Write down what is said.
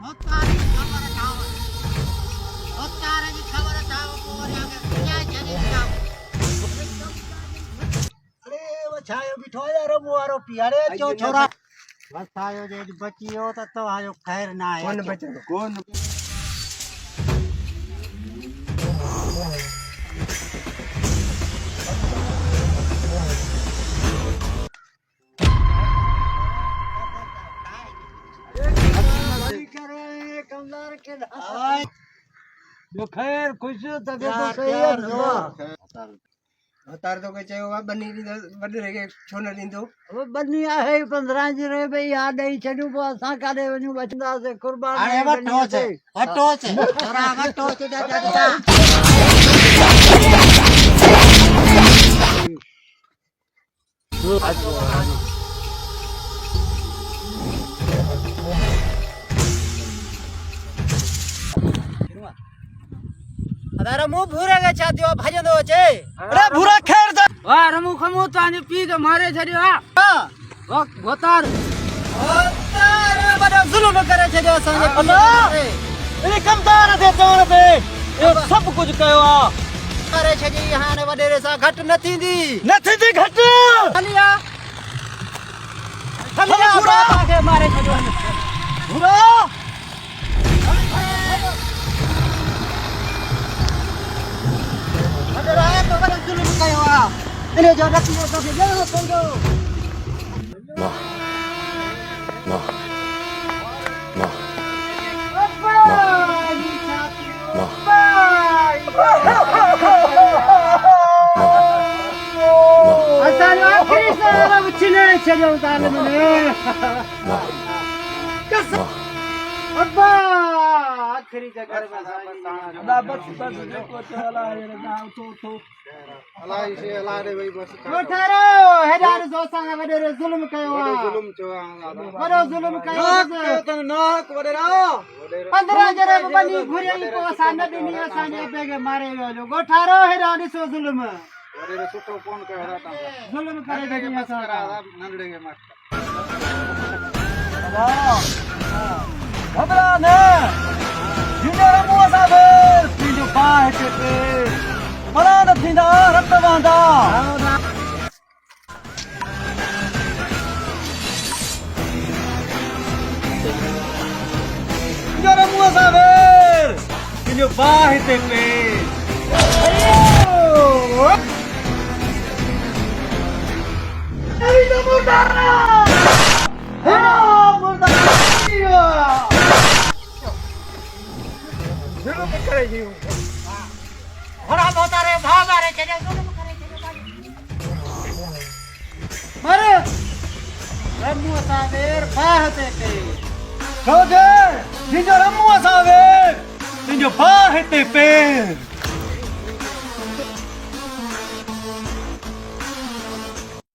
होतारे जी खबर ठाव होतारे जी खबर ठाव पोरिया के पिया जने जाओ अरे वो छायो बिठो यार मुआरो पियारे चो छोरा बस आयो जे बचियो तो आयो खैर ना है कौन बचो कौन कमदार के जो खैर खुश तबे तो सही यार है तार तो के चयो बनी वड रे छोन दींदो अब बनी है 15 जी रे भई आ दई छडू पो असा काडे वणू बचंदा से कुर्बान अरे वटो छे छोरा वटो छे दादा अरे मु भूरे के छातियो भजंदो छे अरे भूरा खैर द वाह रमू खमू ताने पी के मारे छड़ियो आ गोतार बड़ा जुल्म करे छे असांजे अल्लाह ए कमदार थे चवण पे ए सब कुछ कयो आ करे छे जी हाने वडेरे सा घट न थींदी घट हलिया पूरा के मारे छड़ियो पूरा अरे तो बड़ा जुल्म कयो आ इने जो रखियो तो जो संगो अब्बा आखिरी जगह बस देखो चला रे गांव तो अलाई से अला रे भाई बस कोठारो हेदार जोसा वडेरे जुल्म कयो आ जुल्म चो बड़ो जुल्म कयो तन नाक वडेरा 15 जरे बनी घुरियई को सा नदी निया साने बेगे मारे जो कोठारो हेदार सो जुल्म वडेरे सुठो कोन कहरा ता जुल्म करे गनी सारा नंदड़े के मत घबरा ने जिंदर मुआ साबे तीजो पाए पे मरा न थींदा रत वांदा जिंदर मुआ साबे तीजो पाए पे ऐ मुर्दा जुल्म करे जी घोड़ा बोतारे भाव मारे छे जुल्म करे छे मरे रमु सावेर फाहते पे छोजे जिंजो रमु सावे तिंजो बाह ते पे